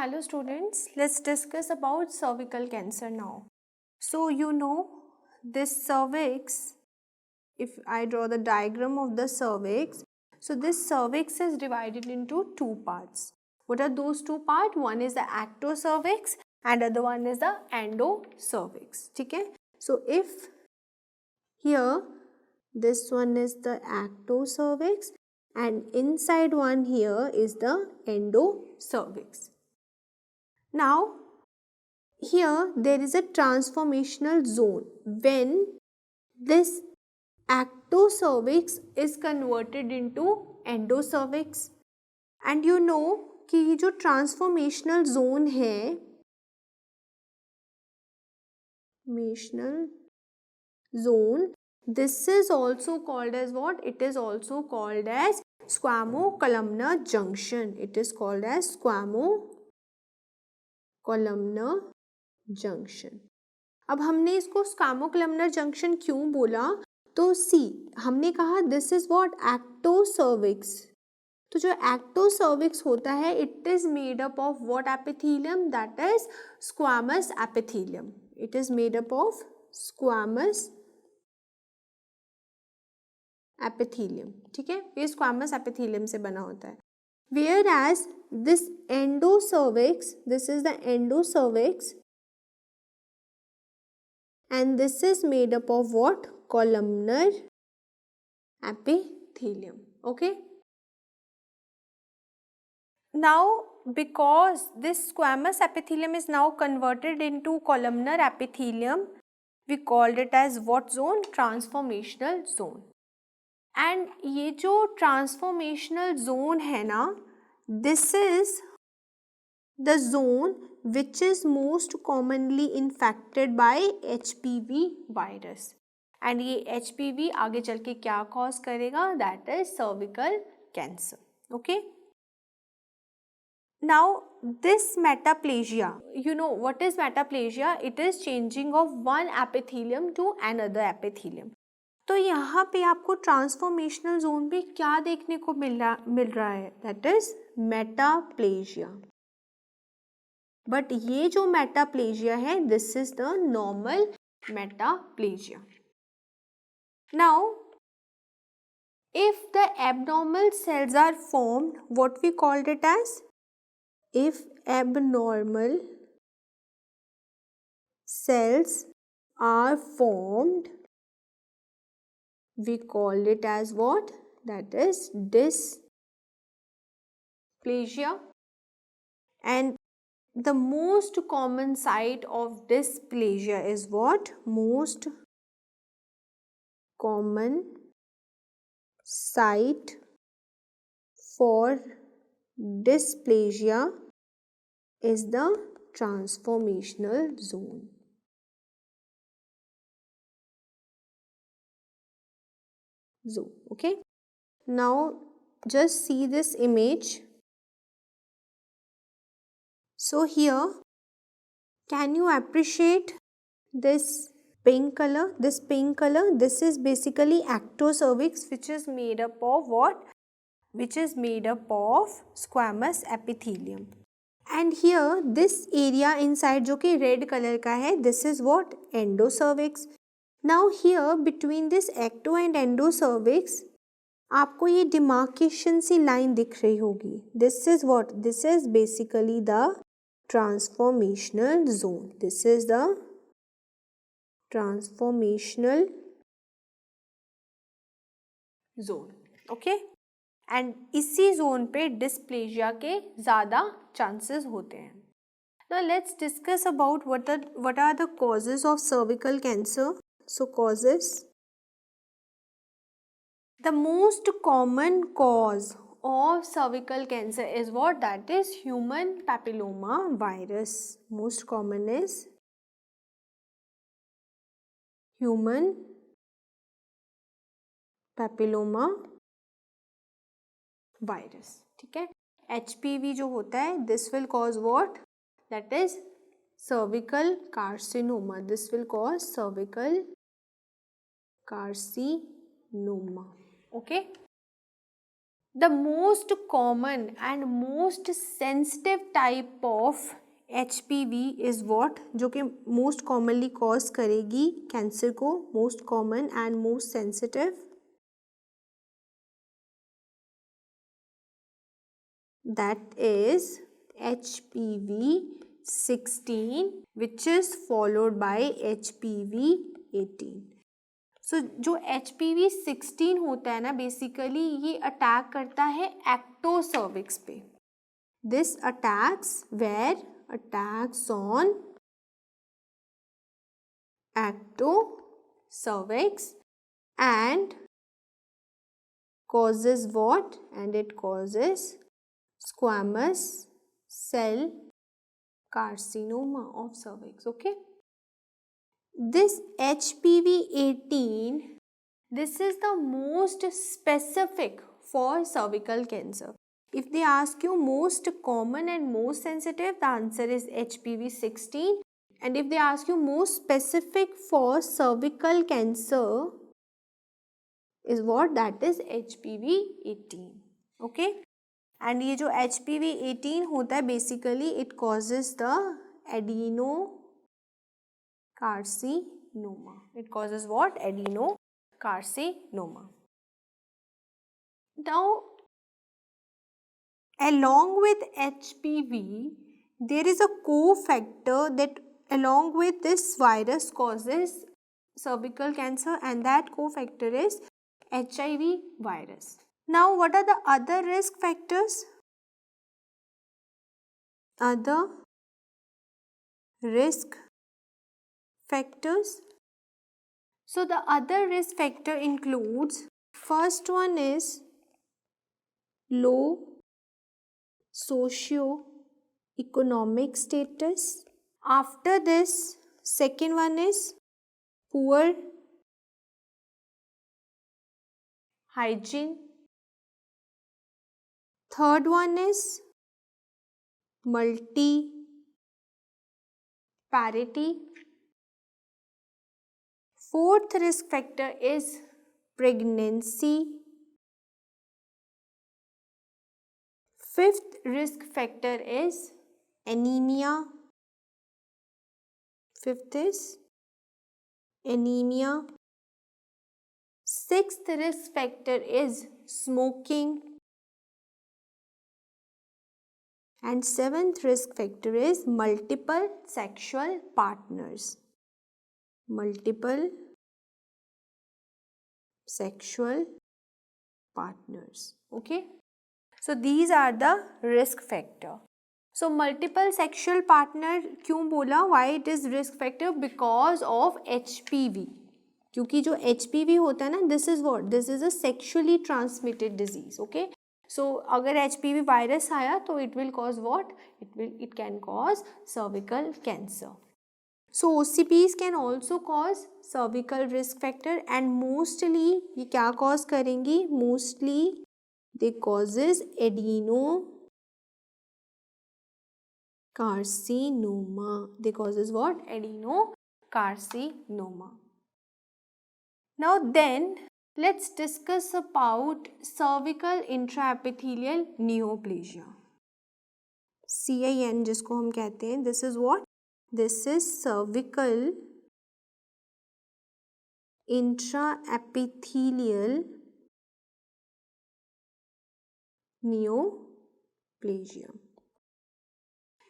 Hello students, let's discuss about cervical cancer now. So you know this cervix, if I draw the diagram of the cervix, so this cervix is divided into two parts. What are those two parts? One is the ectocervix and other one is the endocervix. Okay? So if here this one is the ectocervix and inside one here is the endocervix. Now, here there is a transformational zone when this ectocervix is converted into endocervix and you know कि ये जो transformational zone है this is also called as what? It is also called as squamocolumnar junction. It is called as squamocolumnar junction. अब हमने इसको स्क्वामोकोलम्नर junction क्यों बोला? तो सी हमने कहा दिस इज व्हाट एक्टोसर्विक्स. तो जो एक्टोसर्विक्स होता है it is made up of what epithelium? That is squamous epithelium. It is made up of squamous epithelium. ठीक है, ये स्क्वामस एपिथेलियम से बना होता है. Whereas this endocervix, this is the endocervix and this is made up of what? Columnar epithelium. Okay. Now because this squamous epithelium is now converted into columnar epithelium, we called it as what zone? Transformational zone. And ये जो transformational zone है ना, this is the zone which is most commonly infected by HPV virus. And ये HPV आगे चल के क्या cause करेगा? That is cervical cancer. Okay. Now this metaplasia, you know what is metaplasia? It is changing of one epithelium to another epithelium. तो यहाँ पे आपको ट्रांसफॉर्मेशनल जोन पे क्या देखने को मिल रहा है? That is metaplasia. बट ये जो मेटाप्लेजिया है this is the normal metaplasia. Now if the abnormal cells are formed, what we called it as? If abnormal cells are formed, we call it as what? That is dysplasia. And the most common site of dysplasia is what? Most common site for dysplasia is the transformational zone. Okay. Now just see this image. So here, can you appreciate this pink color? This pink color, this is basically ectocervix, which is made up of what? Which is made up of squamous epithelium. And here, this area inside जो कि red color का है, this is what? Endocervix. Now here, between this ecto and endocervix, आपको ये demarcation सी line दिख रही होगी. This is what? This is basically the transformational zone. This is the transformational zone. Okay. And इसी zone पे dysplasia के ज़्यादा chances होते हैं. Now let's discuss about what are the causes of cervical cancer. So causes. The most common cause of cervical cancer is what? That is human papilloma virus. Most common is human papilloma virus. ठीक है. HPV जो होता है this will cause what? That is cervical carcinoma. This will cause cervical carcinoma. Okay. The most common and most sensitive type of HPV is what? जो कि most commonly cause करेगी cancer को, most common and most sensitive, that is HPV 16 which is followed by HPV 18. So जो HPV 16 होता है ना, basically ये attack करता है एक्टोसर्विक्स पे. This attacks on ectocervix and causes what? And it causes squamous cell carcinoma of cervix. Okay. This HPV 18, this is the most specific for cervical cancer. If they ask you most common and most sensitive, the answer is HPV 16. And if they ask you most specific for cervical cancer, is what? That is HPV 18. Okay. And ये जो HPV 18 होता है, basically it causes the adenocarcinoma. It causes what? Adenocarcinoma. Now, along with HPV, there is a cofactor that along with this virus causes cervical cancer, and that cofactor is HIV virus. Now, what are the other risk factors? Other risk factors. So, the other risk factor includes, first one is low socio-economic status. After this, second one is poor hygiene. Third one is multiparity. Fourth risk factor is pregnancy. Fifth risk factor is anemia. Fifth is anemia. Sixth risk factor is smoking. And seventh risk factor is multiple sexual partners. Multiple sexual partners. Okay. So these are the risk factor. So multiple sexual partner क्यों बोला? Why it is risk factor? Because of HPV. क्योंकि जो HPV होता है ना, this is what? This is a sexually transmitted disease. Okay. So अगर HPV virus आया तो it will cause what? It can cause cervical cancer. So OCPs can also cause cervical risk factor, and mostly ये क्या cause करेंगी? Mostly they causes adenocarcinoma. They causes what? Adenocarcinoma. Now then, let's discuss about cervical intraepithelial neoplasia. CIN जिसको हम कहते हैं, this is what? This is cervical intraepithelial neoplasia.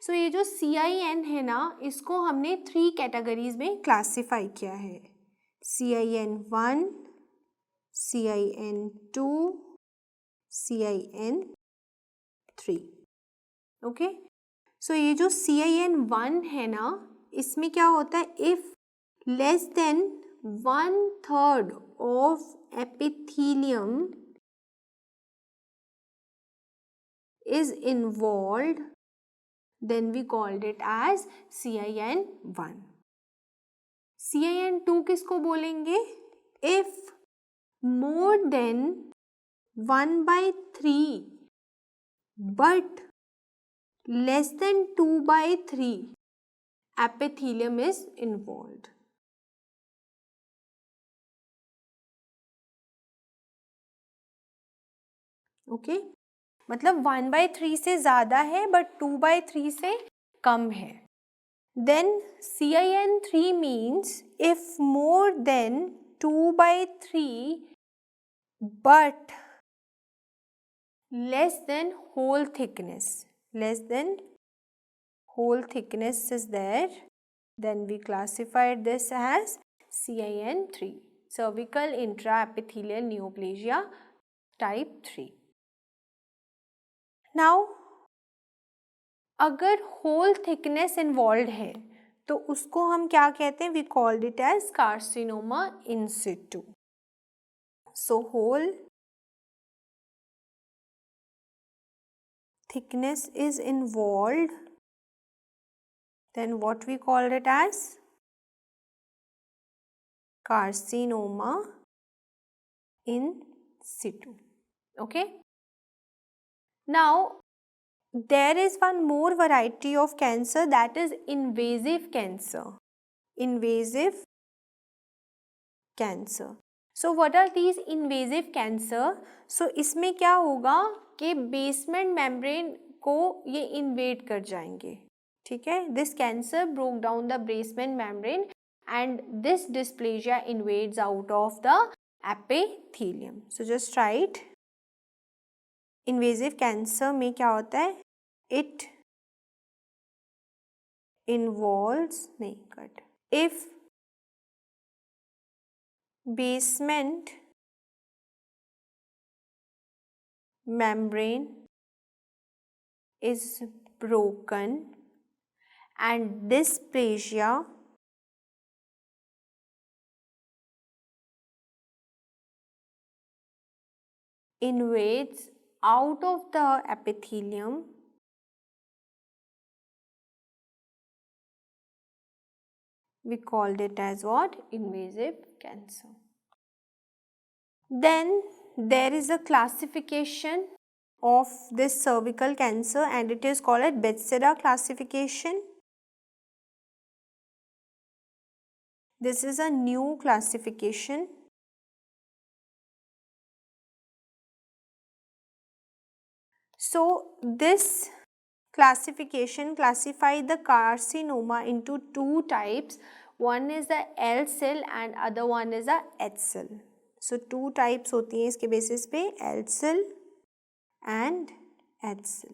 So ये जो CIN है ना, इसको हमने 3 कैटेगरीज में क्लासिफाई किया है. CIN1, CIN2, CIN3. ओके. सो ये जो CIN1 है ना, इसमें क्या होता है? If less then 1/3 of epithelium is involved, then we called it as CIN1. CIN2 किसको बोलेंगे? If more than 1/3 but less than 2/3 epithelium is involved. Okay मतलब 1/3 से ज़्यादा है बट 2/3 से कम है. Then CIN3 means if more than 2/3 but less than whole thickness is there, then we classified this as CIN3, cervical intraepithelial neoplasia type 3. Now अगर whole thickness involved है तो उसको हम क्या कहते हैं? We called it as carcinoma in situ. So whole thickness is involved, then what we called it as? Carcinoma in situ. Okay. Now there is one more variety of cancer, that is invasive cancer. Invasive cancer. So what are these invasive cancer? So इसमें क्या होगा कि basement membrane को ये invade कर जाएंगे. ठीक है? This cancer broke down the basement membrane and this dysplasia invades out of the epithelium. So just write invasive cancer में क्या होता है? It involves नहीं cut if basement membrane is broken and dysplasia invades out of the epithelium, we called it as what? Invasive cancer. Then there is a classification of this cervical cancer and it is called as Bethesda classification. This is a new classification. So this classification classify the carcinoma into two types. One is the L cell and other one is the H cell. So two types होती हैं इसके basis पे, L cell and H cell.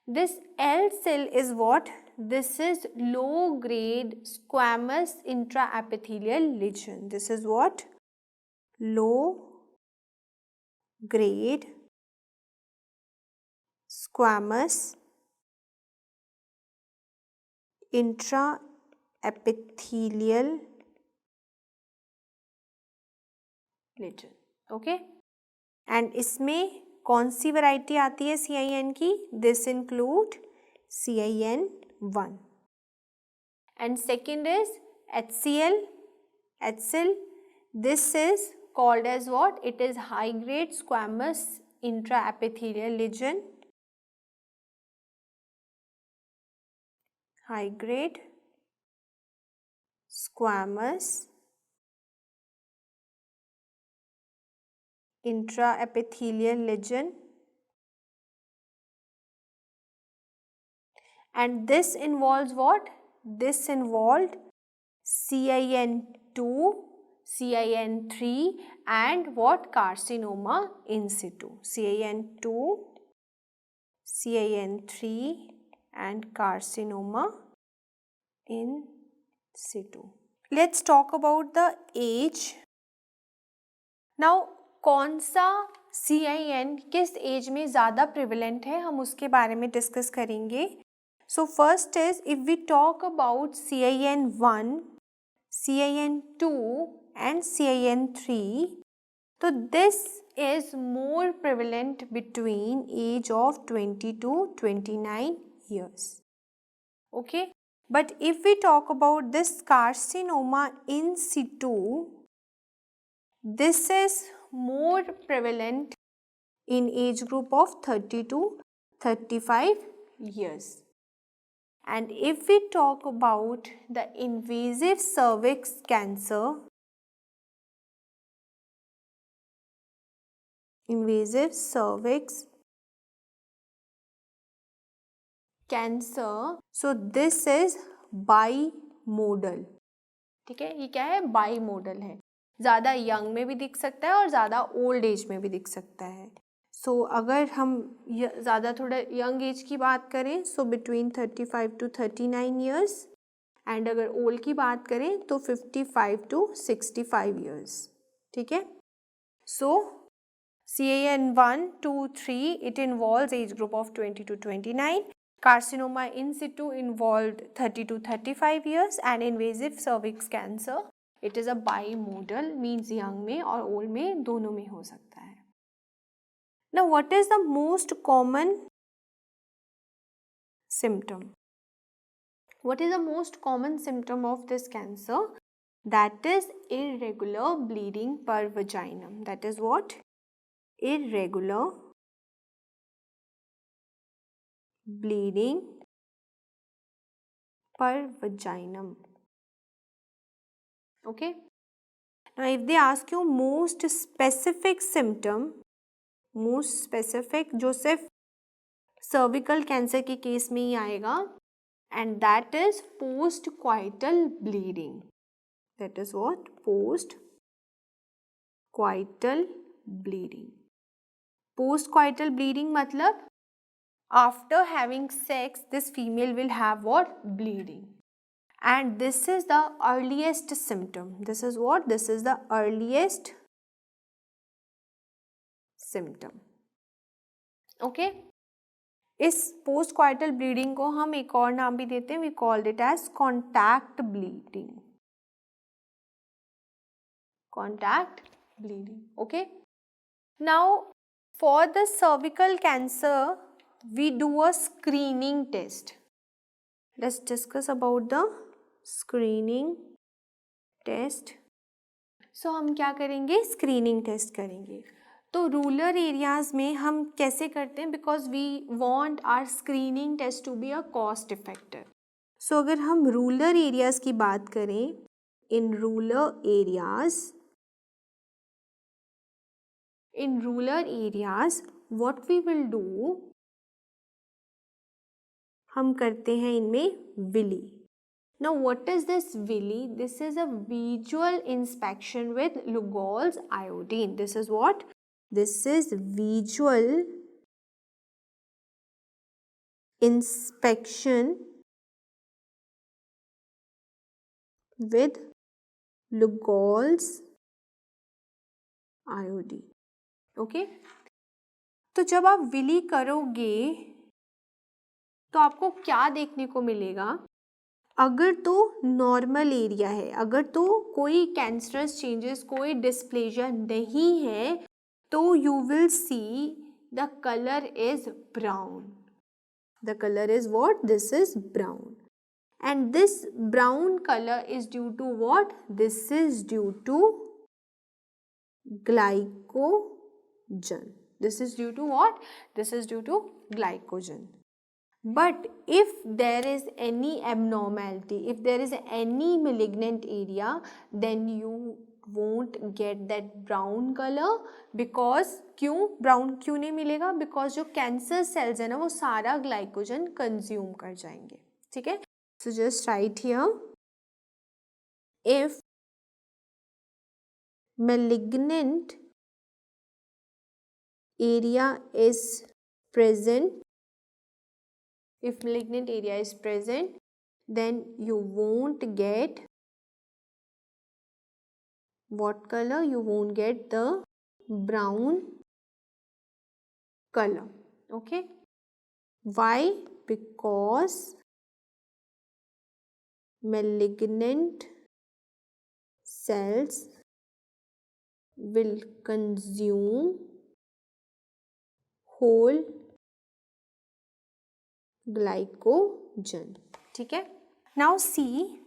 This L cell is what? This is low grade squamous intraepithelial lesion. This is what? Low grade squamous intraepithelial lesion. Okay? And इसमें कौन सी variety आती है CIN की? This include CIN1. And second is HCl. HCl. This is called as what? It is high grade squamous intraepithelial lesion. High grade squamous intraepithelial lesion, and this involves what? This involved CIN2, CIN3 and what? Carcinoma in situ. CIN2, CIN3 and carcinoma in situ. Let's talk about the age. Now कौन सा CIN किस as में ज़्यादा prevalent है हम उसके बारे में डिस्कस करेंगे. So first is if we talk about CIN1, CIN2 and CIN3, तो this is more prevalent between age of 20 to 29 years. Okay, but if we talk about this carcinoma in situ, this is more prevalent in age group of 30 to 35 years. And if we talk about the invasive cervix cancer, invasive cervix cancer. So this is bimodal. ठीक है, ये क्या है? बाईमोडल है. ज़्यादा young में भी दिख सकता है और ज़्यादा ओल्ड एज में भी दिख सकता है. सो अगर हम ज़्यादा थोड़ा यंग एज की बात करें, so between 35 to 39 years, and अगर ओल्ड की बात करें तो 55 to 65 ईयर्स. ठीक है. सो CAN 1, 2, 3, it involves age group of 20 to 29. Carcinoma in situ involved 30 to 35 years, and invasive cervix cancer, it is a bimodal, means young में और old में दोनों में हो सकता है. Now what is the most common symptom? What is the most common symptom of this cancer? That is irregular bleeding per vaginum. That is what? Irregular bleeding per vaginum. Okay. Now if they ask you most specific symptom, most specific जो सिर्फ cervical cancer के case में ही आएगा, and that is post coital bleeding. That is what? Post coital bleeding. Post coital bleeding मतलब after having sex, this female will have what? Bleeding. And this is the earliest symptom. This is what? This is the earliest symptom. Okay. इस post coital bleeding को हम एक और नाम भी देते हैं. We called it as contact bleeding. Contact bleeding. Okay. Now for the cervical cancer, we do a screening test. Let's discuss about the screening test. So हम क्या करेंगे? Screening test करेंगे. तो रूरल एरियाज़ में हम कैसे करते हैं? Because we want our screening test to be a cost effective. सो अगर हम रूरल एरियाज़ की बात करें, in rural areas what we will do, हम करते हैं इनमें VILI. Now what is this villi? This is a visual inspection with Lugol's iodine. This is what? This is visual inspection with Lugol's iodine. Okay? तो जब आप Willie करोगे तो आपको क्या देखने को मिलेगा? अगर तो नॉर्मल एरिया है, अगर तो कोई कैंसरस चेंजेस, कोई डिस्प्लेजिया नहीं है, तो you will see the colour is brown. The colour is what? This is brown. And this brown colour is due to what? This is due to glycogen. This is due to what? This is due to glycogen. But if there is any abnormality, if there is any malignant area, then you won't get that brown color. Because क्यों brown क्यों नहीं मिलेगा? Because जो cancer cells है ना, वो सारा glycogen consume कर जाएंगे. ठीक है? So just write here, if malignant area is present, if malignant area is present, then you won't get what color? You won't get the brown color. Okay. Why? Because malignant cells will consume whole glycogen. ठीक है. Now see,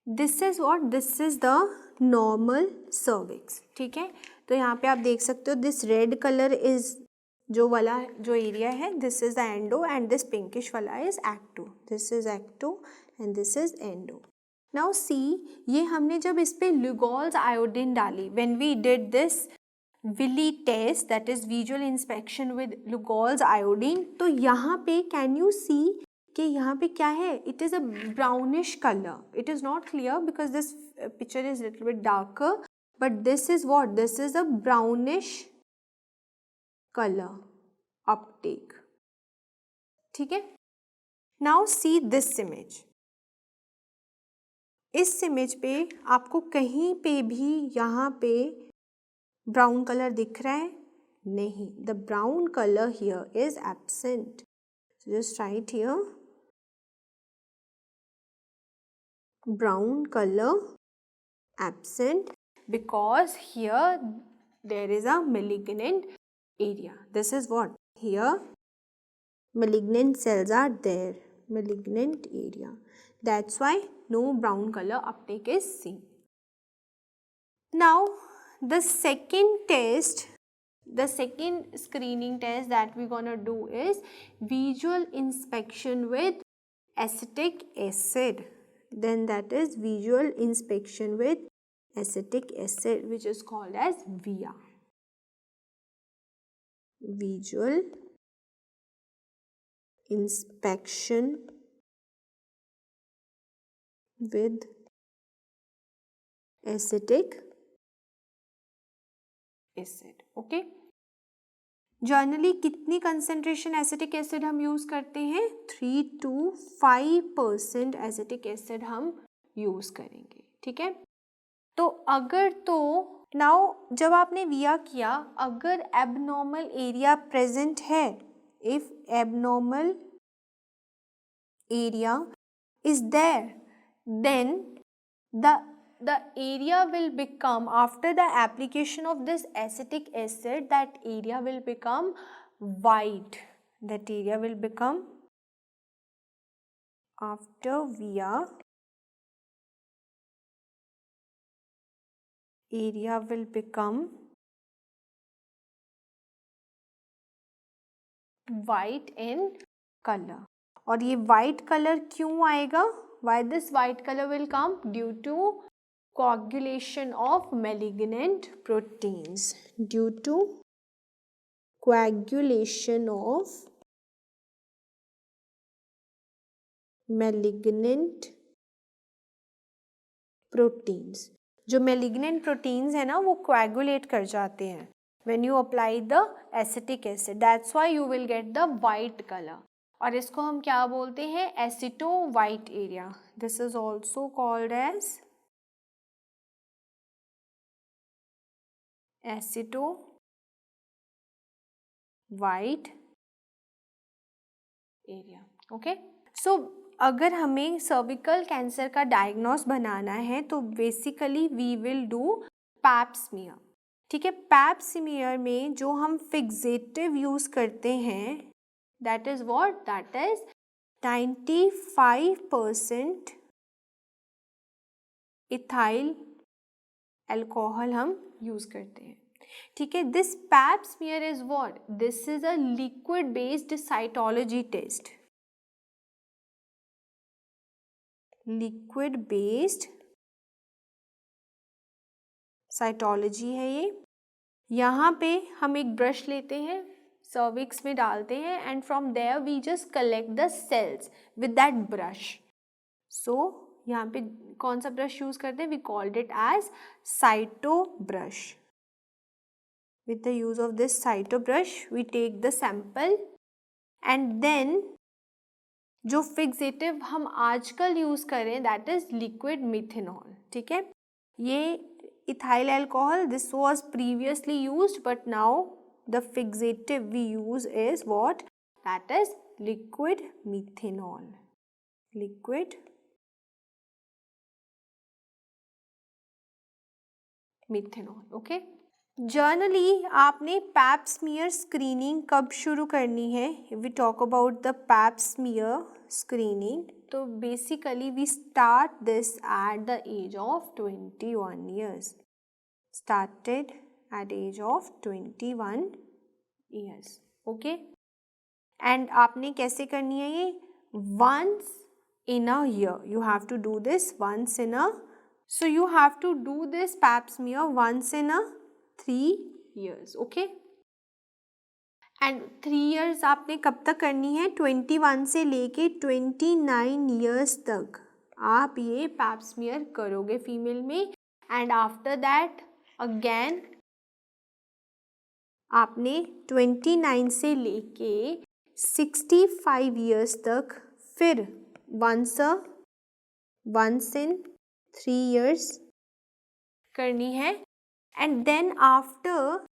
this is what? This is the normal cervix. ठीक है. तो यहाँ पे आप देख सकते हो, this red color is जो वाला जो एरिया है, this is the endo, and this pinkish वाला is ecto. This is ecto and this is endo. Now see, ये हमने जब इस पे Lugol's iodine डाली, when we did this VILI test that is visual inspection with Lugol's iodine, तो यहाँ पे कैन यू सी कि यहाँ पे क्या है, it is a brownish colour. It is not clear because this picture is little bit darker, but this is what, this is a brownish colour Uptake. ठीक है. Now see this image. इस image पे आपको कहीं पे भी यहाँ पे ब्राउन कलर दिख रहा है? नहीं. The brown colour here is absent. Just right here brown color absent because here there is a malignant area. This is what, here malignant cells are there, malignant area. That's why no brown color uptake is seen. Now the second test, the second screening test that we're gonna do is visual inspection with acetic acid. Then that is visual inspection with acetic acid, which is called as VIA. Visual inspection with acetic acid. Okay. Generally कितनी concentration acetic acid हम use करते हैं? 3 to 5% acetic acid हम use करेंगे. ठीक है. तो अगर तो नाउ जब आपने विया किया, अगर एबनॉर्मल एरिया प्रेजेंट है, if abnormal area is there, then the area will become, after the application of this acetic acid, that area will become white. That area will become, after VIA, area will become white in color. और ये white color क्यों आएगा? Why this white color will come? Due to coagulation of malignant proteins. Due to coagulation of malignant proteins. जो malignant proteins है ना, वो coagulate कर जाते हैं when you apply the acetic acid. That's why you will get the white color. और इसको हम क्या बोलते हैं? Aceto white area. This is also called as aceto white area. Okay. So अगर हमें सर्विकल कैंसर का डायग्नोस बनाना है तो basically we will do pap smear. ठीक है. पैप स्मीयर में जो हम फिक्सेटिव यूज करते हैं, that is what, that is 95% ethyl alcohol हम यूज करते हैं. ठीक है. This pap smear is what, this is a liquid based cytology test. Liquid based cytology है ये. यहाँ पे हम एक ब्रश लेते हैं, सर्विक्स में डालते हैं, and from there we just collect the cells with that brush. सो यहाँ पे कौन सा ब्रश यूज करते हैं? We called it as cyto brush. With the use of this cyto brush we take the sample, and then जो fixative हम आजकल यूज करें, दैट इज लिक्विड मिथेनॉल. ठीक है. ये ethyl alcohol, this was previously used, but now the fixative we use is what, that is liquid methanol. Liquid methanol. Okay. Generally आपने pap smear screening कब शुरू करनी है? We talk about the pap smear screening, तो basically we start this at the age of 21 years. Started at age of 21 years. Okay. And आपने कैसे करनी है ये? Once in a year. You have to do this once in a, so you have to do this pap smear once in a 3 years. Okay, and 3 years आपने कब तक करनी है? 21 से लेके 29 years तक आप ये पैप स्मीयर करोगे फीमेल में, एंड आफ्टर दैट अगेन आपने 29 से लेके 65 years तक फिर वंस इन 3 years करनी है, एंड देन आफ्टर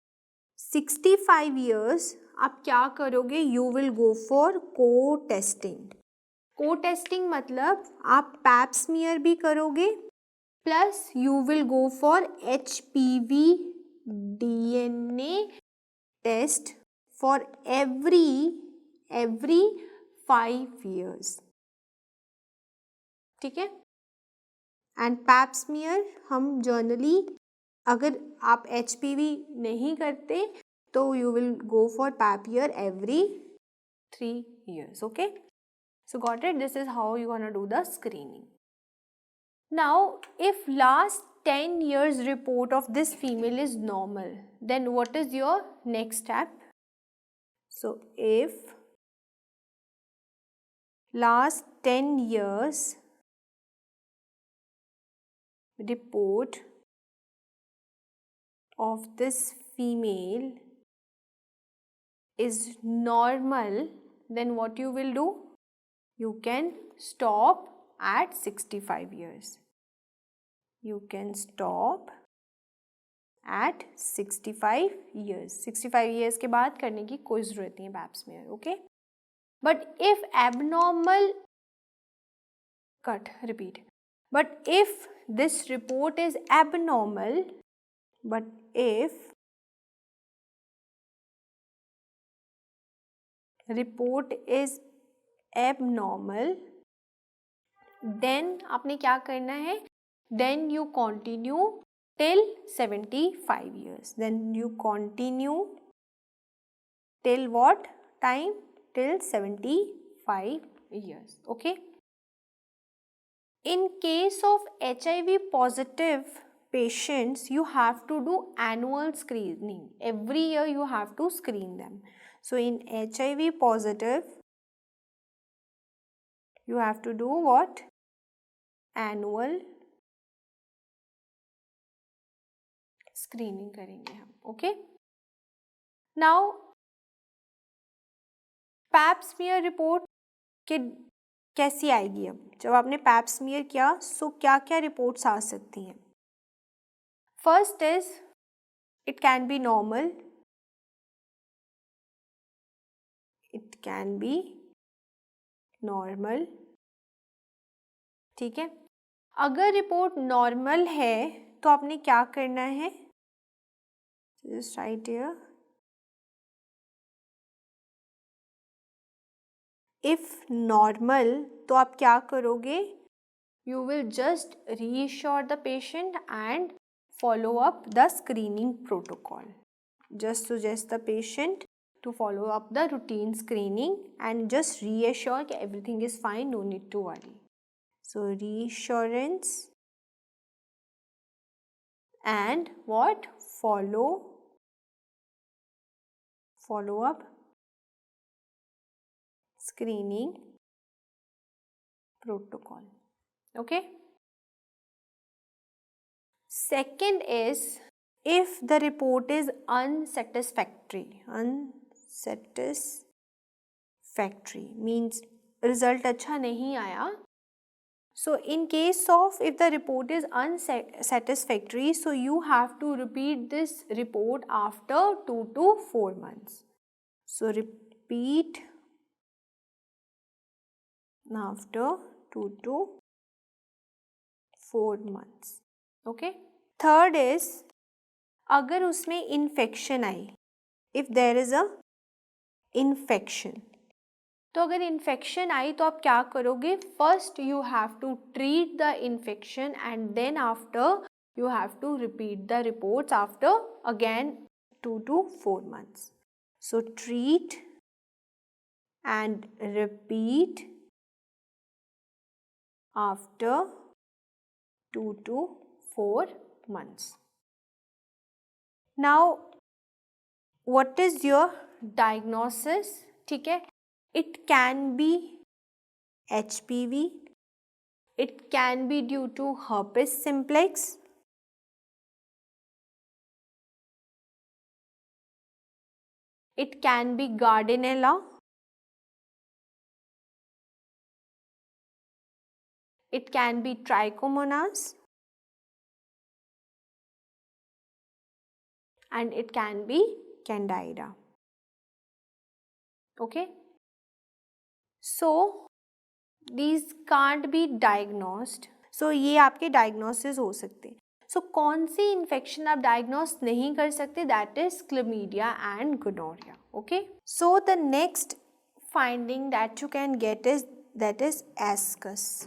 65 years आप क्या करोगे? You will go for co testing. Co testing मतलब आप पैप स्मीयर भी करोगे plus you will go for HPV DNA test for every 5 years. ठीक है, एंड पैप स्मीयर हम जनरली, अगर आप HPV नहीं करते तो you will go for pap year every 3 years. Okay, so got it? This is how you gonna do the screening. Now if last 10 years report of this female is normal, then what is your next step? So if last 10 years report of this female is normal, then what you will do? You can stop at 65 years. You can stop at 65 years. 65 years के बाद करने की कोई ज़रूरत नहीं है pap smear. Okay, but if abnormal but if this report is abnormal, then आपने क्या करना है? Then you continue till 75 years. Then you continue till what time? Till 75 years. Okay. In case of HIV positive patients, you have to do annual screening. Every year you have to screen them. So in HIV positive, you have to do what? Annual screening करेंगे हम. Okay. Now pap smear report के कैसी आएगी? अब जब आपने pap smear किया सो क्या क्या रिपोर्ट्स आ सकती हैं? First is it can be normal, ठीक है. अगर रिपोर्ट नॉर्मल है तो आपने क्या करना है? Just right here, if normal तो आप क्या करोगे? You will just reassure the patient and follow up the screening protocol. Just suggest the patient to follow up the routine screening and just reassure that everything is fine, no need to worry. So reassurance and what? Follow up screening protocol. Okay. Second is if the report is unsatisfactory means result अच्छा नहीं आया. So in case of if the report is unsatisfactory, so you have to repeat this report after 2 to 4 months. So repeat after 2 to 4 months. Okay. Third is अगर उसमें infection आई, if there is a infection, तो अगर infection आई तो आप क्या करोगे? First you have to treat the infection and then after you have to repeat the reports after again 2 to 4 months. So treat and repeat after 2 to 4 months. Now what is your diagnosis, ठीक है. It can be HPV, it can be due to herpes simplex, it can be Gardnerella, it can be Trichomonas, and it can be Candida. Okay, so these can't be diagnosed. So ये आपके diagnosis हो सकते हैं. सो कौन सी infection आप diagnose नहीं कर सकते? That is क्लमीडिया and gonorrhoea. Okay, so the next finding that you can get is that is ascus.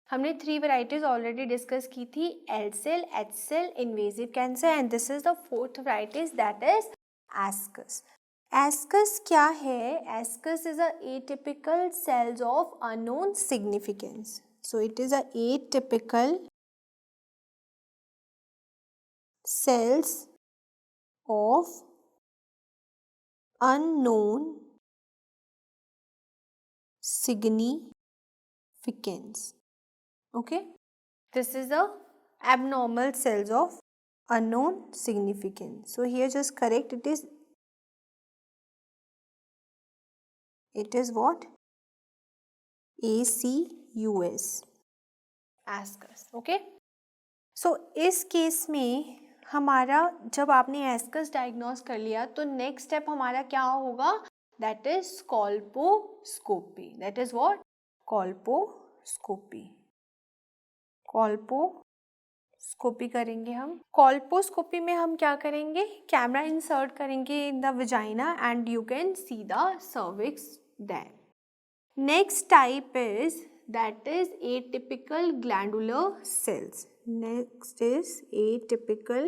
हमने 3 वेराइटीज ऑलरेडी डिस्कस की थी, L cell, H cell, invasive cancer, and this is the 4th varieties that is ascus. Ascus क्या है? Ascus is a atypical sales of unknown significance. So it is a atypical cells of unknown significance. Okay, this is the abnormal cells of unknown significance. So here just correct, it is what? ACUS, ascus. Okay, so इस case में हमारा जब आपने ascus diagnose कर लिया तो next step हमारा क्या होगा? That is colposcopy. That is what? Colposcopy. Colposcopy करेंगे हम. कॉल्पोस्कोपी में हम क्या करेंगे? कैमरा इंसर्ट करेंगे in the vagina and you can see the cervix there. Next type is that is atypical glandular cells. Next is atypical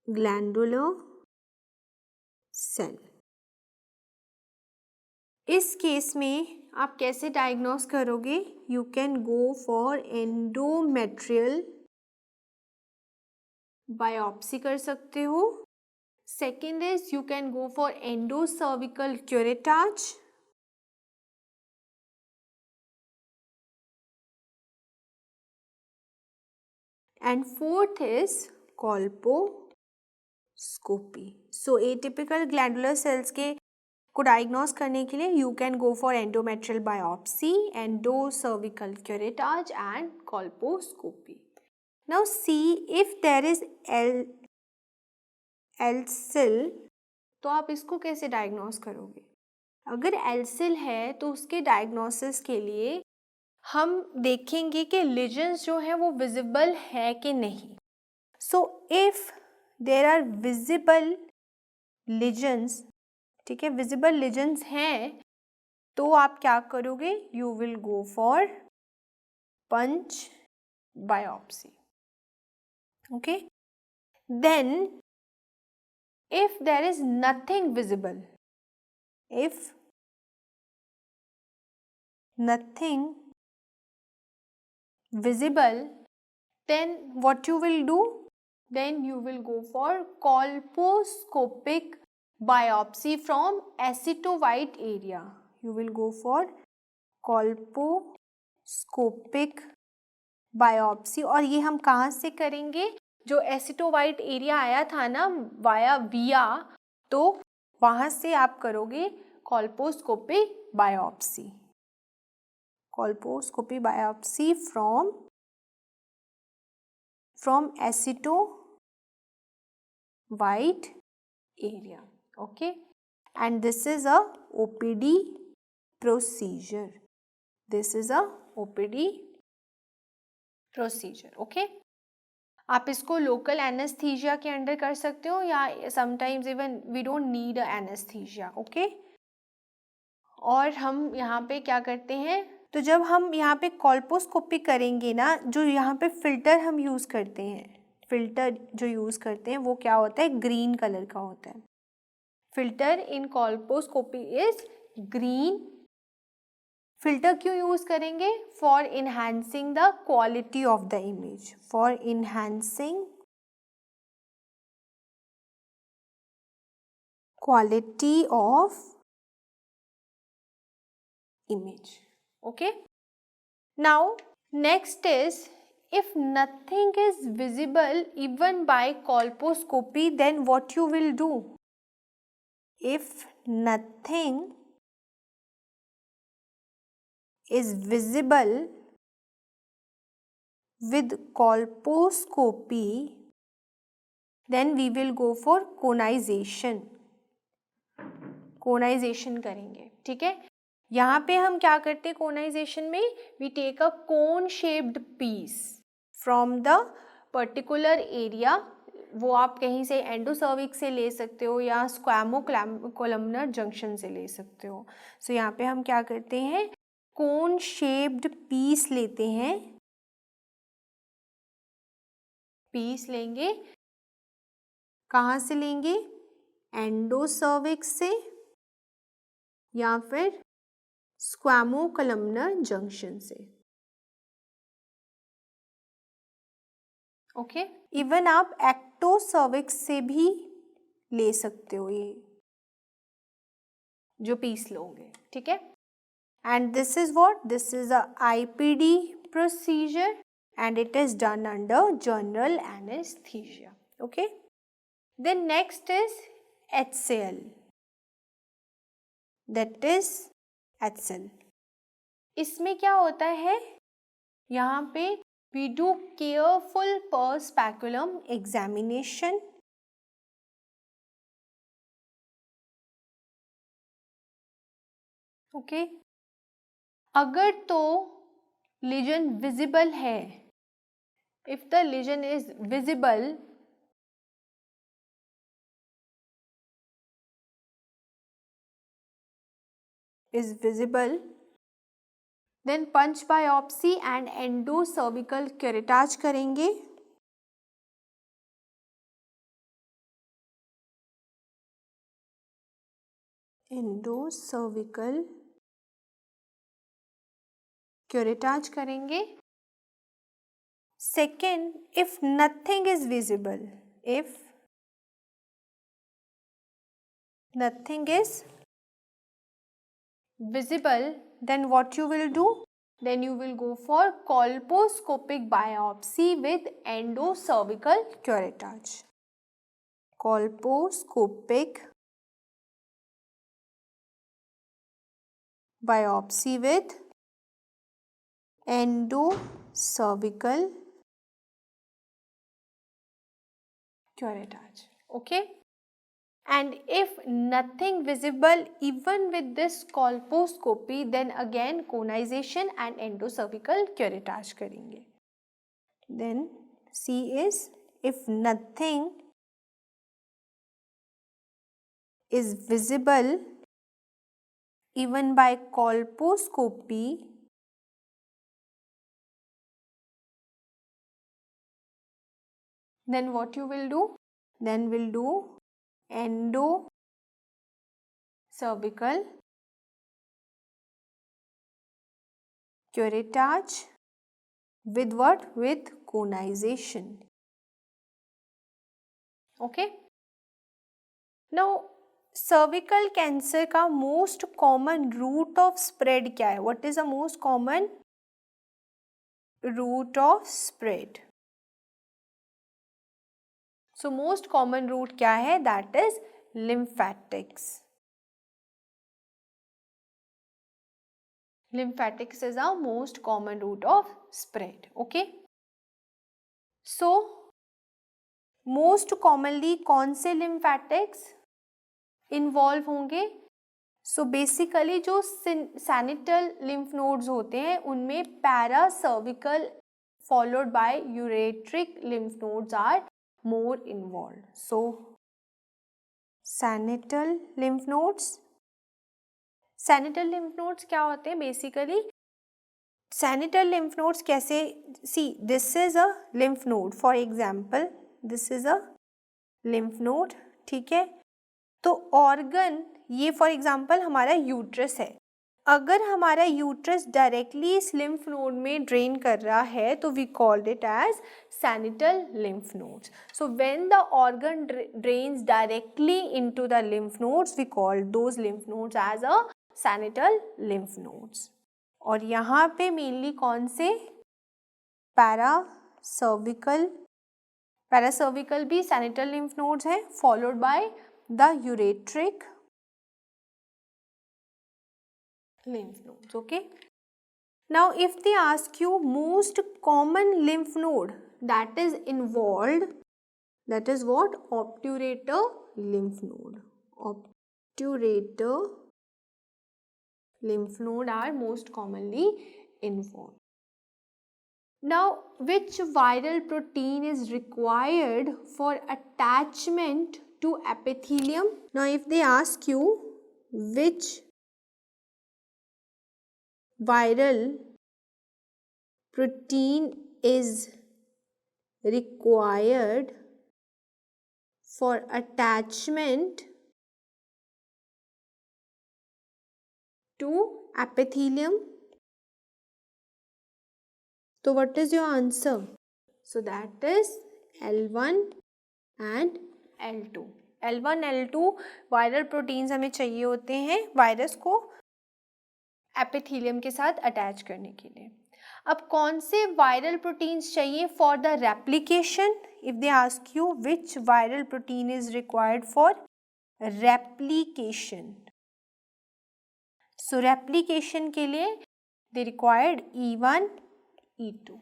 glandular cell. इस case में आप कैसे डायग्नोस करोगे? You can go for endometrial biopsy कर सकते हो. Second is you can go for endocervical curettage. And 4th is colposcopy. So atypical glandular cells के को डायग्नोस करने के लिए you can go for endometrial biopsy, endocervical curettage and colposcopy. Now see if there is LCIL, तो आप इसको कैसे diagnose करोगे? अगर LCIL है तो उसके डायग्नोसिस के लिए हम देखेंगे कि लीजन्स जो है वो विजिबल है कि नहीं. So if there are visible lesions, ठीक है, विजिबल लीजन्स हैं तो आप क्या करोगे? You will go for punch biopsy. Okay, then if there is nothing visible, if nothing visible, then what you will do? Then you will go for colposcopic biopsy from acito-white area. You will go for colposcopic biopsy. और ये हम कहाँ से करेंगे? जो acito-white area आया था ना वाया विया, तो वहाँ से आप करोगे colposcopic biopsy. Colposcopy biopsy from acito-white area. Okay, and this is a OPD procedure. This is a OPD procedure. Okay, आप इसको लोकल एनेस्थीसिया के अंडर कर सकते हो या sometimes even we don't need a anaesthesia. Okay, और हम यहाँ पे क्या करते हैं? तो जब हम यहाँ पे कॉल्पोस्कोपी करेंगे ना, जो यहाँ पे फिल्टर हम यूज़ करते हैं, फिल्टर जो यूज़ करते हैं वो क्या होता है? ग्रीन कलर का होता है. Filter in colposcopy is green. Filter क्यों यूज़ करेंगे? For enhancing the quality of the image. For enhancing quality of image. Okay. Now next is, if nothing is visible even by colposcopy, then what you will do? If nothing is visible with colposcopy, then we will go for conization. कोनाइजेशन करेंगे, ठीक है. यहाँ पे हम क्या करते हैं conization में? We take a cone shaped piece from the particular area. वो आप कहीं से एंडोसर्विक्स से ले सकते हो या स्क्वैमो कोलमनर जंक्शन से ले सकते हो. सो यहाँ पे हम क्या करते हैं? कोन शेप्ड पीस लेते हैं. पीस लेंगे, कहाँ से लेंगे? एंडोसर्विक्स से या फिर स्क्वैमो कोलमनर जंक्शन से. ओके. इवन आप एक्टोसर्विक्स से भी ले सकते हो ये जो पीस लोगे, ठीक है. And this is what? This is a IPD procedure and it is done under general anesthesia. Okay. Then next is HCl. That is HCl. इसमें क्या होता है? यहाँ पे we do careful per speculum examination. Okay. अगर तो lesion visible है, if the lesion is visible, then punch biopsy and endocervical curettage करेंगे. एंडोसर्विकल curettage करेंगे. Second, if nothing is visible, if nothing is visible, then what you will do? Then you will go for colposcopic biopsy with endocervical curettage. Colposcopic biopsy with endocervical curettage. Okay. And if nothing visible even with this colposcopy, then again conization and endocervical curettage करेंगे. Then C is, if nothing is visible even by colposcopy, then what you will do? Then we'll do endocervical curettage with what? With conization. Okay. Now cervical cancer का most common route of spread क्या है? What is the most common route of spread? So most common route क्या है? That is lymphatics. Lymphatics is our most common route of spread. Okay. So most commonly कौन से lymphatics involve होंगे? So basically जो सैनिटल lymph nodes होते हैं उनमें paracervical followed by ureteric lymph nodes are more involve. So sentinel lymph nodes क्या होते हैं? बेसिकली सैनिटल लिम्फ नोड्स कैसे? See this is a lymph node, for example this is a lymph node, ठीक है. तो ऑर्गन, ये for example हमारा uterus है, अगर हमारा यूट्रस डायरेक्टली इस लिम्फ नोड में ड्रेन कर रहा है तो we called it as sentinel lymph nodes. So when the organ drains directly into the lymph nodes we call those lymph nodes as a sentinel lymph nodes. और यहाँ पे mainly कौन से, पैरासर्विकल भी सैनिटल लिम्फ नोड्स हैं, followed by the ureteric lymph nodes. Okay, now if they ask you most common lymph node that is involved, that is what, obturator lymph node. Obturator lymph node are most commonly involved. Now which viral protein is required for attachment to epithelium? Now if they ask you which viral protein is required for attachment to epithelium, so what is your answer? So that is L1 and L2. L1 L2 viral proteins हमें चाहिए होते हैं virus को epithelium के साथ attach करने के लिए. अब कौन से वायरल प्रोटीन्स चाहिए for the replication? If they ask you which viral protein is required for replication, so replication के लिए they required E1 E2.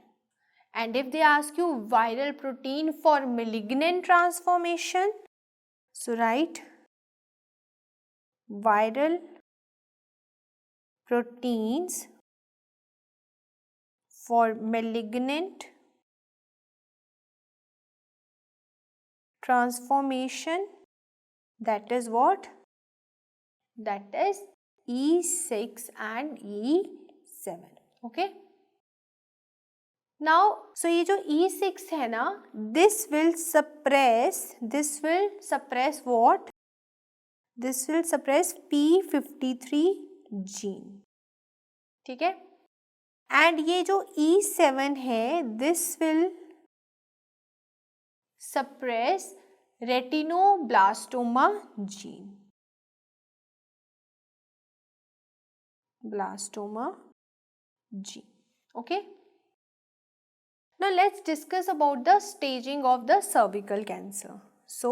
And if they ask you viral protein for malignant transformation, so right viral proteins for malignant transformation, that is what? That is E6 and E7. Okay. Now, so ये जो E6 है ना, this will suppress what? This will suppress P53 gene. ठीक है. And ये जो E7 है this will suppress retinoblastoma gene. Okay. Now let's discuss about the staging of the cervical cancer. So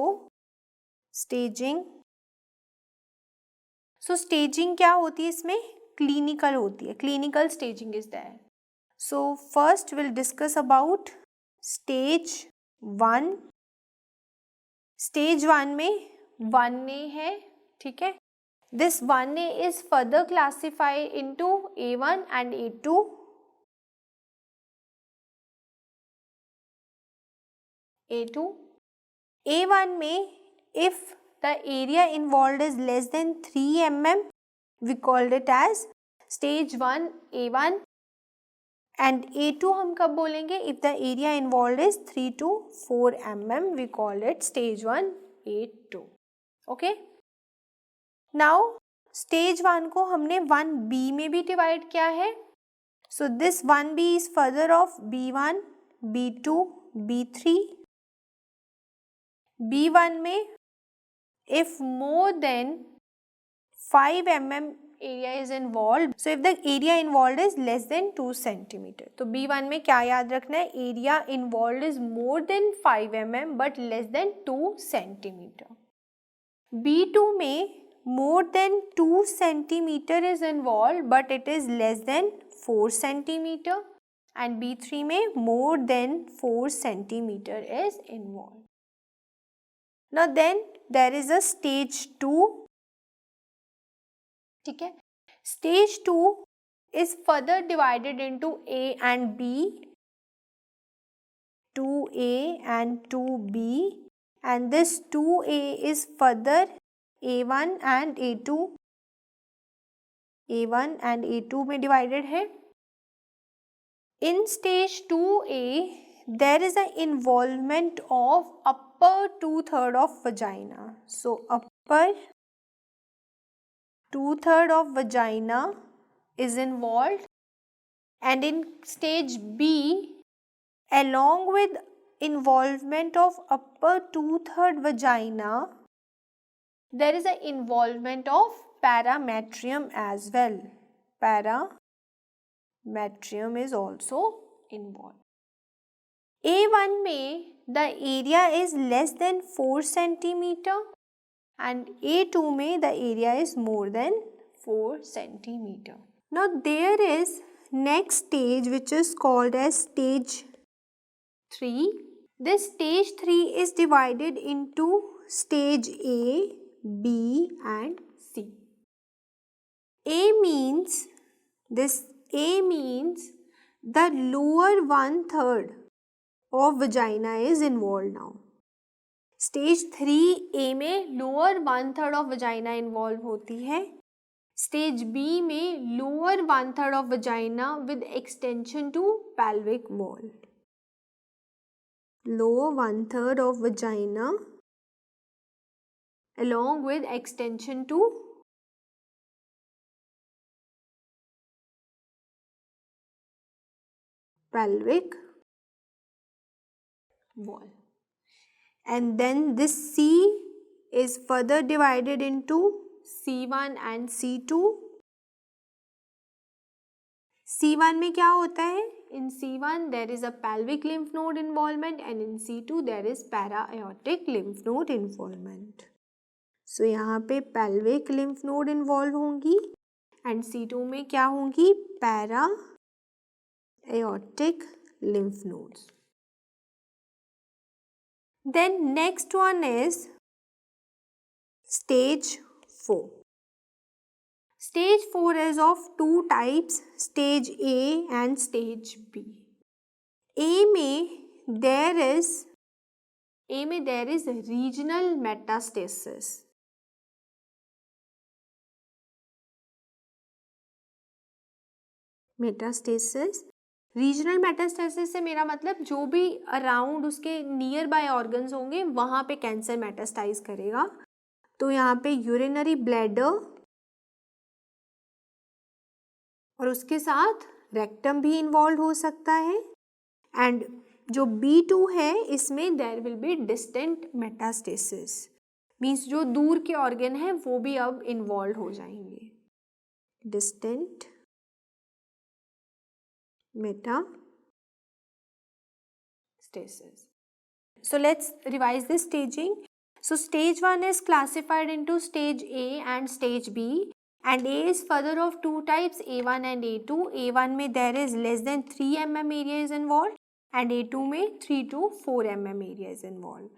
staging क्या होती है इसमें? क्लिनिकल होती है. Clinical staging is there. So first will discuss about stage 1. Stage 1 में 1A है. ठीक है. This 1A is further classified into A1 and A2. A1 में if the area involved is less than 3 mm, we called it as stage 1 A1. and A2 हम कब बोलेंगे? if the area involved is 3 to 4 mm, we call it stage 1 A2. okay. now stage 1 को हमने 1B में भी divide किया है. so this 1B is further of B1, B2, B3. B1 में if more than 5 mm area is involved, so if the area involved is less than 2 centimeter, तो B1 में क्या याद रखना है? area involved is more than 5 mm but less than 2 centimeter. B2 में more than 2 centimeter is involved but it is less than 4 centimeter. and B3 में more than 4 centimeter is involved. Now then there is a stage 2. ठीक है. Stage 2 is further divided into A and B, 2A and 2B, and this 2A is further A1 and A2. A1 and A2 में divided है. In stage 2A there is an involvement of upper 2/3 of vagina. So upper 2/3 of vagina is involved, and in stage B, along with involvement of upper two-third vagina, there is an involvement of parametrium as well. Parametrium is also involved. A1 में the area is less than 4 centimeter and A2 में the area is more than 4 centimeter. Now there is next stage which is called as stage 3. This stage 3 is divided into stage A, B and C. A means the lower 1/3 of vagina is involved now. Stage 3A में lower 1/3 of vagina involved होती है. Stage B में lower 1/3 of vagina with extension to pelvic wall. Lower 1/3 of vagina along with extension to pelvic wall. And then this C is further divided into C1 and C2. C1 में क्या होता है? In C1 there is a pelvic lymph node involvement and in C2 there is para-aortic lymph node involvement. So यहाँ पे pelvic lymph node involve होंगी and C2 में क्या होंगी? Para-aortic lymph nodes. Then next one is stage 4. Stage 4 is of two types, stage A and stage B. A में there is regional metastasis. Regional metastasis से मेरा मतलब जो भी अराउंड उसके नियर बाय ऑर्गन्स होंगे वहाँ पे कैंसर मेटास्टाइज करेगा. तो यहाँ पे यूरिनरी ब्लैडर और उसके साथ रेक्टम भी इन्वॉल्व हो सकता है. एंड जो B2 है इसमें there will be distant metastasis, means जो दूर के ऑर्गन है वो भी अब इन्वॉल्व हो जाएंगे. Distant metastasis. So let's revise this staging. So stage 1 is classified into stage A and stage B, and A is further of two types, A1 and A2. A1 में there is less than 3 mm area is involved and A2 में 3 to 4 mm area is involved.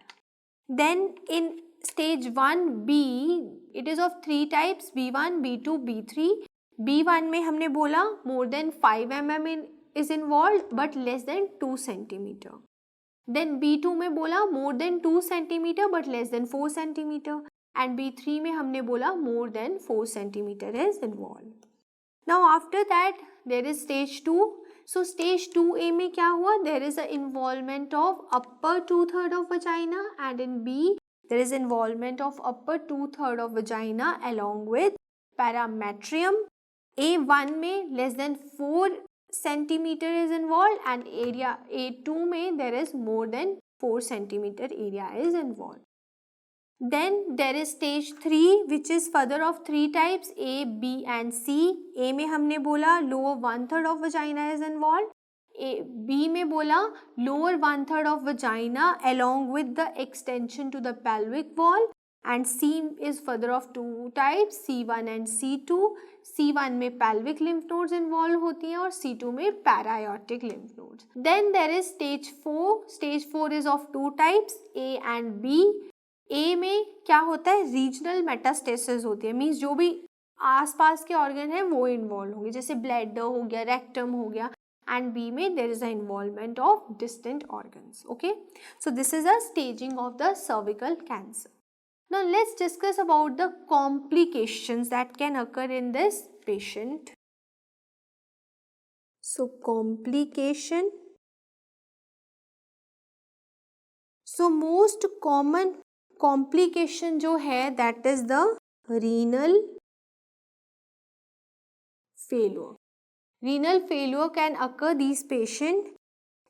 Then in stage 1B it is of three types, B1, B2, B3. B1 में हमने बोला more than 5 mm is involved but less than 2 centimeter. Then B2 में बोला more than 2 centimeter but less than 4 centimeter. And B3 में हमने बोला more than 4 centimeter is involved. Now after that there is stage 2. So stage 2A में क्या हुआ? There is a involvement of upper 2/3 of vagina, and in B there is involvement of upper 2/3 of vagina along with parametrium. A1 में less than 4 centimeter is involved and area A2 में there is more than 4 centimeter area is involved. Then there is stage 3 which is further of three types, A, B and C. A में हमने बोला lower 1/3 of vagina is involved. B में बोला lower 1/3 of vagina along with the extension to the pelvic wall. And C is further of two types, C1 and C2. C1 में pelvic lymph nodes involved होती हैं और C2 में para-aortic lymph nodes. Then there is stage 4. Stage 4 is of two types, A and B. A में क्या होता है? Regional metastasis होती है, मीन्स जो भी आसपास के ऑर्गन है वो इन्वॉल्व होंगे, जैसे ब्लैडर हो गया, रेक्टम हो गया. And B में there is an involvement of distant organs. Okay, so this is a staging of the cervical cancer. Now let's discuss about the complications that can occur in this patient. So complication. So most common complication जो है that is the renal failure. Renal failure can occur these patients.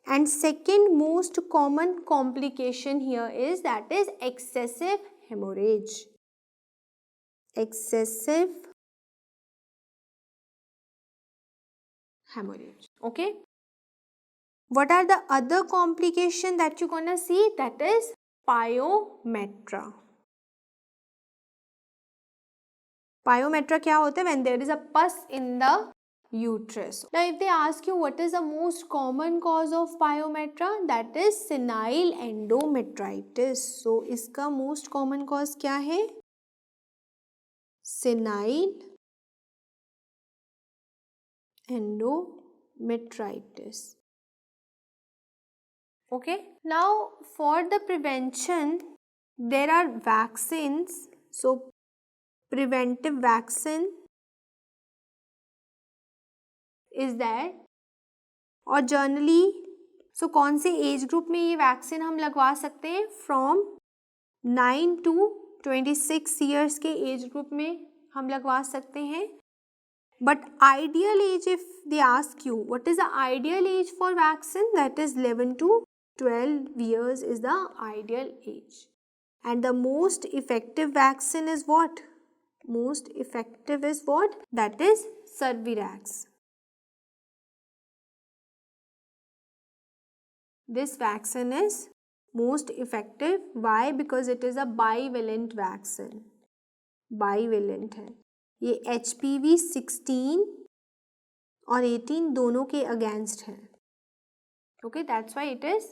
And second most common complication here is that is excessive hemorrhage. Excessive hemorrhage. Okay. What are the other complications that you're gonna see? That is pyometra. Pyometra क्या होता है? When there is a pus in the uterus. Now if they ask you what is the most common cause of pyometra, that is senile endometritis. So इसका most common cause क्या है? Senile endometritis. Okay. Now for the prevention, there are vaccines. So preventive vaccine is that, और generally कौन से age group में ये vaccine हम लगवा सकते हैं? फ्रॉम 9 to 26 ईयर्स के एज ग्रुप में हम लगवा सकते हैं. But ideal age, if they ask you what is the ideal age for vaccine, that is 11 to 12 years is the ideal age. And the most effective vaccine is what? Most effective is what? That is Cervarix. This vaccine is most effective. Why? Because it is a bivalent vaccine. Bivalent है. ये HPV 16 और 18 दोनों के against है. Okay, that's why it is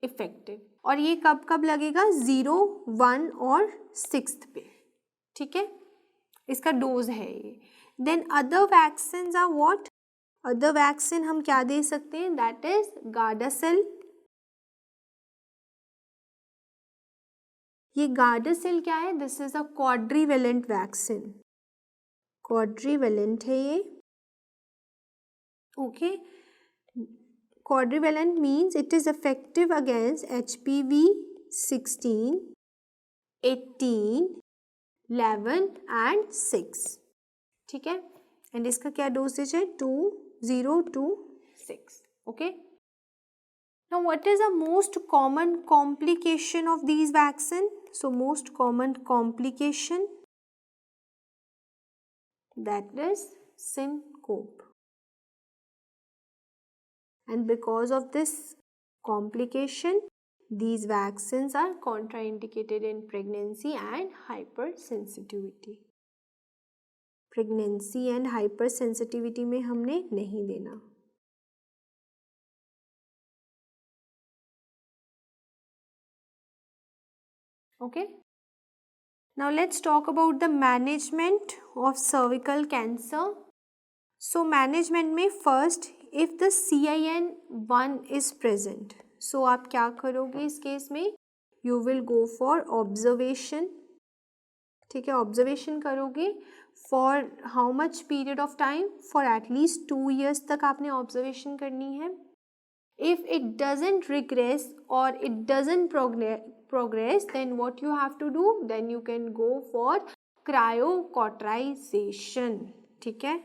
effective. और ये कब कब लगेगा? 0, 1 और 6th पे. ठीक है, इसका डोज है ये. Then other vaccine are what? Other vaccine हम क्या दे सकते हैं? That is Gardasil. ये गार्डासिल क्या है? This is a quadrivalent vaccine. Quadrivalent है ये. Okay, quadrivalent means it is effective against HPV 16, 18, 11 and 6. ठीक है, एंड इसका क्या डोसेज है? 2, 0 to 6. Okay. Now what is the most common complication of these vaccine? So most common complication, that is syncope. And because of this complication, these vaccines are contraindicated in pregnancy and hypersensitivity. Pregnancy and hypersensitivity में हमने नहीं देना. Okay. Now let's talk about the management of cervical cancer. So management में first, if the CIN1 is present, so आप क्या करोगे इस case में? You will go for observation. ठीक है, ऑब्जर्वेशन करोगे. for how much period of time? For at least 2 years तक आपने ऑब्जर्वेशन करनी है. If it doesn't regress or it doesn't progress, then what you have to do? Then you can go for cryocauterization. ठीक है.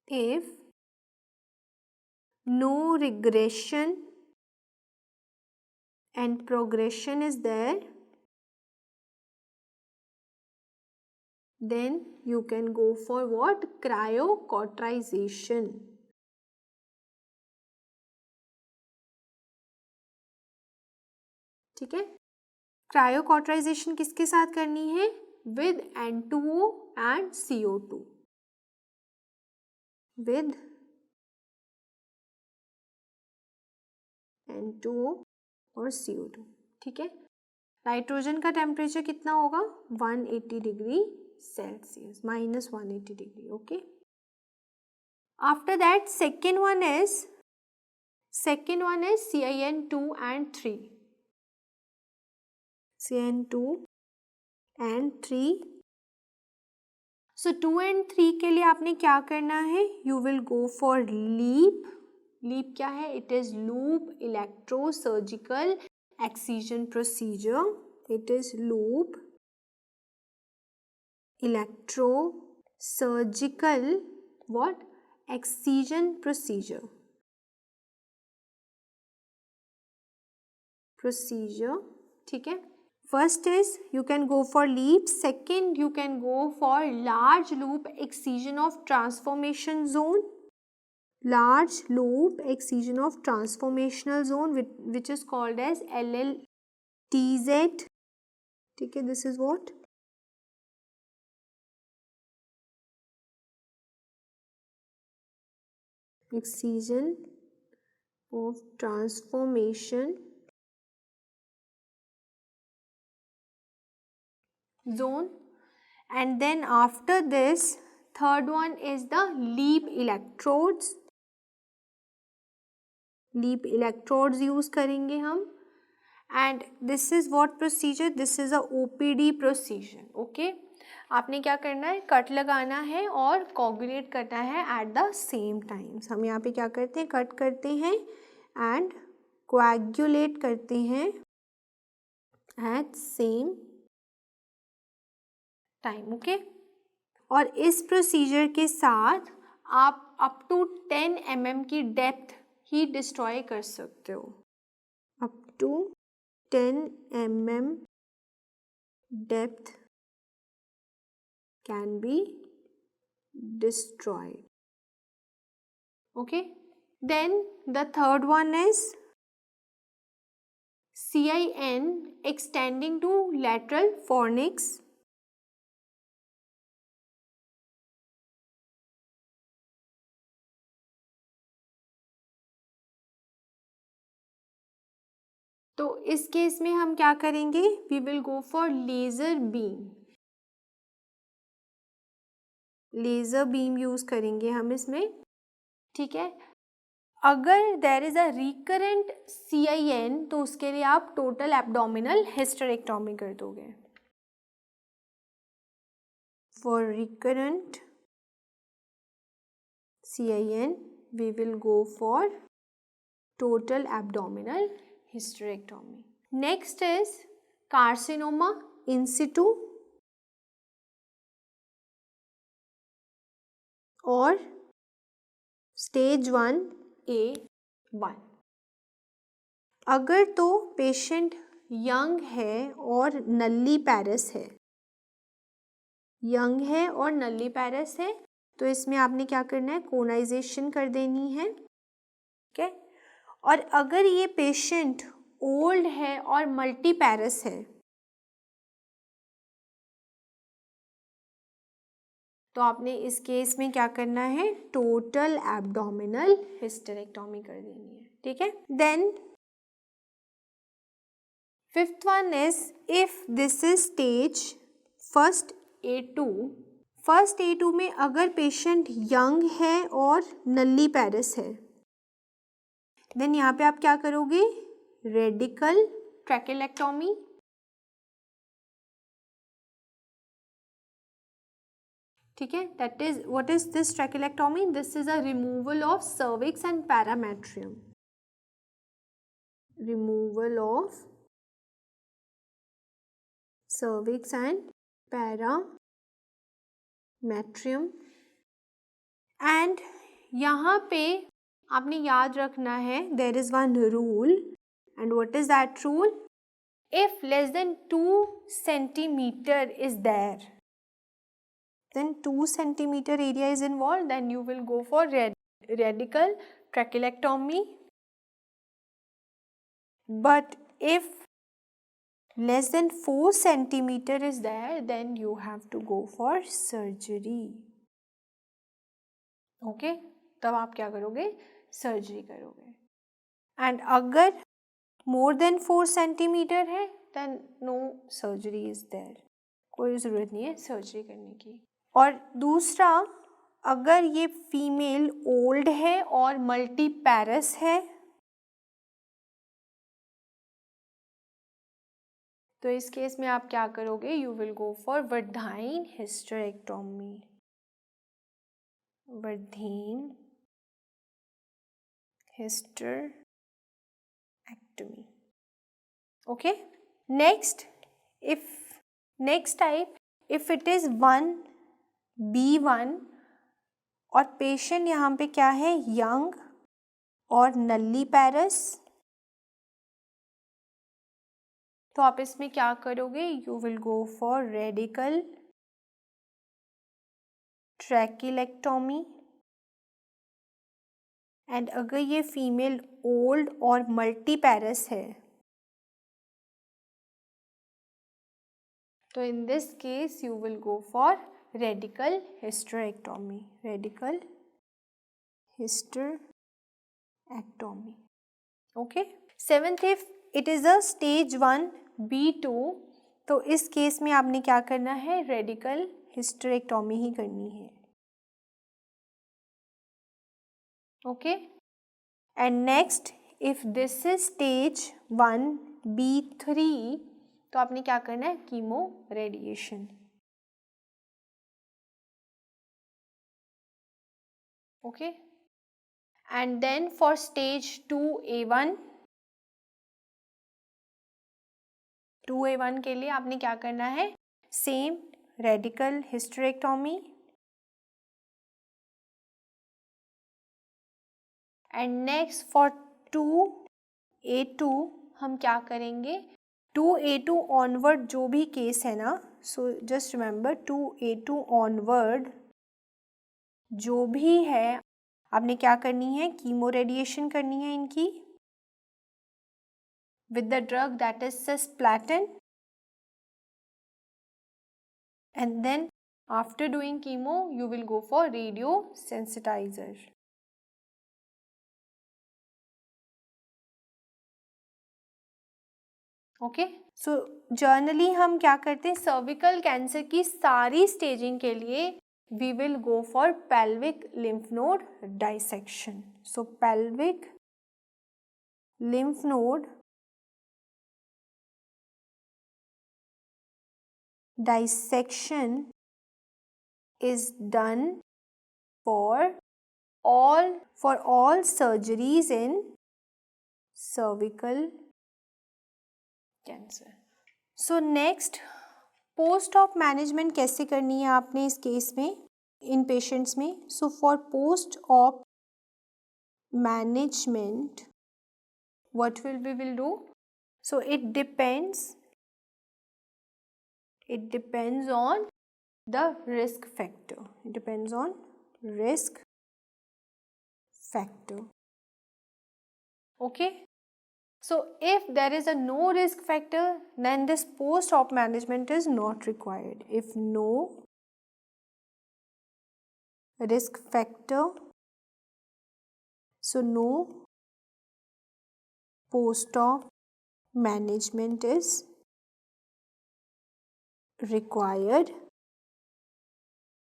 If no regression and progression is there, then you can go for what? Cryocauterization. ठीक है, क्रायोकॉटराइजेशन किसके साथ करनी है? With N2O and CO2. With N2O और CO2. ठीक है, नाइट्रोजन का टेम्परेचर कितना होगा? 180 degree Celsius, -180 degree. Okay, after that second one is CIN2 and 3. CIN2 and 3. So 2 and 3 के लिए आपने क्या करना है? You will go for LEEP. LEEP क्या है? It is loop electrosurgical excision procedure. It is loop electrosurgical surgical what? Excision procedure. ठीक है. First is you can go for LEEP. Second, you can go for large loop excision of transformation zone. Large loop excision of transformational zone, which is called as LLTZ. ठीक है. This is what? Excision of transformation zone. And then after this, third one is the LEEP electrodes. LEEP electrodes use करेंगे हम. And this is what procedure? This is a OPD procedure. Okay. आपने क्या करना है? Cut लगाना है और coagulate करना है एट द सेम टाइम्स. हम यहाँ पे क्या करते हैं? कट करते हैं एंड कोएगुलेट करते हैं एट सेम टाइम. ओके. और इस प्रोसीजर के साथ आप अप टू 10 mm की डेप्थ ही डिस्ट्रॉय कर सकते हो. Up to 10 mm depth can be destroyed. Okay. Then the third one is CIN extending to lateral fornix. तो इस केस में हम क्या करेंगे? We will go for laser beam. Laser beam use करेंगे हम इसमें. ठीक है. अगर there is a recurrent CIN तो उसके लिए आप टोटल एब्डोमिनल हिस्टेरेक्टोमी कर दोगे. For recurrent CIN we will go for total abdominal hysterectomy. Next is carcinoma in situ और स्टेज 1A1. अगर तो पेशेंट यंग है और नल्ली पैरस है, यंग है और नल्ली पैरस है, तो इसमें आपने क्या करना है? कोनाइजेशन कर देनी है. ठीक है. और अगर ये पेशेंट ओल्ड है और मल्टी पैरस है तो आपने इस केस में क्या करना है? टोटल एब्डोमिनल हिस्टेरेक्टोमी कर देनी है. ठीक है. Then fifth one is if this is stage first A2. First A2 में अगर पेशेंट यंग है और नल्ली पैरस है देन यहाँ पे आप क्या करोगे? Radical trachelectomy. ठीक है. That is what is this trachelectomy? This is a removal of cervix and parametrium. Removal of cervix and parametrium. And यहाँ पे आपने याद रखना है there is one rule. And what is that rule? If less than 2 centimeter is there, then 2 centimeter area is involved, then you will go for radical trachelectomy. But if less than 4 centimeter is there, then you have to go for surgery. Okay? तब आप क्या करोगे? Surgery करोगे. And अगर more than 4 centimeter है then no surgery is there. कोई ज़रूरत नहीं है सर्जरी करने की. और दूसरा, अगर ये फीमेल ओल्ड है और मल्टी पैरस है तो इस केस में आप क्या करोगे? You will go for Wertheim hysterectomy. Wertheim hysterectomy. Okay. Next type, if it is 1 B1 और पेशेंट यहाँ पे क्या है, यंग और नल्लीपैरस। तो आप इसमें क्या करोगे, you will go for radical trachelectomy. And अगर ये फीमेल ओल्ड और मल्टीपैरस है तो in this case you will go for radical hysterectomy, radical hysterectomy. Okay. Seventh, if it is a stage 1 B2, तो इस केस में आपने क्या करना है, रेडिकल हिस्टेरेक्टोमी ही करनी है। Okay. And next, if this is stage 1 B3, तो आपने क्या करना है, chemo radiation. Okay. And then for stage 2A1, 2A1 के लिए आपने क्या करना है, same radical hysterectomy. And next for 2A2 हम क्या करेंगे, 2A2 ऑनवर्ड जो भी केस है ना, so just remember 2A2 onward जो भी है आपने क्या करनी है, कीमो रेडिएशन करनी है इनकी with the drug that is cisplatin, and then after doing chemo you will go for radiosensitizer. Okay. So generally हम क्या करते हैं, सर्विकल कैंसर की सारी स्टेजिंग के लिए we will go for pelvic lymph node dissection. So pelvic lymph node dissection is done for all surgeries in cervical cancer. So next, post op management कैसे करनी है आपने इस केस में, इन पेशेंट्स में। So for post op management what we will do, so it depends on the risk factor. It depends on risk factor. Okay. So if there is a no risk factor, then this post-op management is not required. If no risk factor, so no post-op management is required.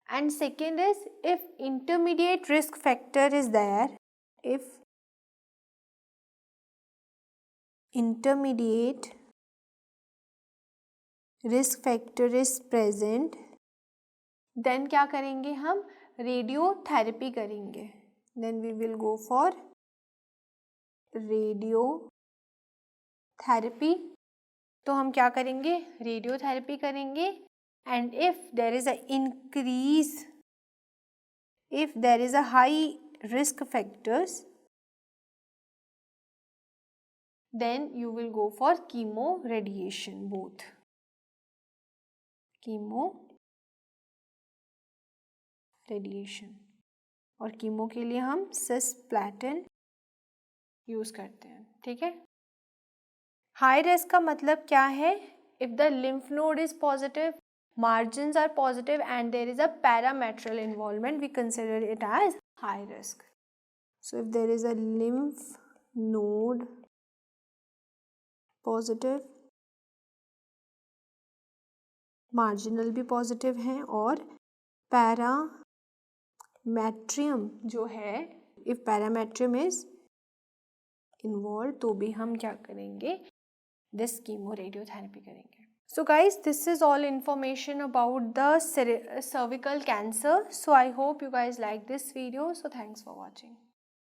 And second is, if intermediate risk factor is there, if intermediate risk factor is present, then क्या करेंगे हम, radiotherapy करेंगे। then we will go for radiotherapy. तो हम क्या करेंगे, radiotherapy करेंगे। and if there is a increase, if there is a high risk factors, then you will go for chemo radiation, both chemo radiation। और chemo के लिए हम cisplatin use करते हैं। ठीक है। हाई रिस्क का मतलब क्या है, if the lymph node is positive, margins are positive and there is a parametrial involvement, we consider it as high risk. So if there is a lymph node positive, marginal भी positive हैं और parametrium जो है, if parametrium is involved, तो भी हम क्या करेंगे, this chemo radiotherapy करेंगे। So guys, this is all information about the cervical cancer. So I hope you guys like this video. So thanks for watching.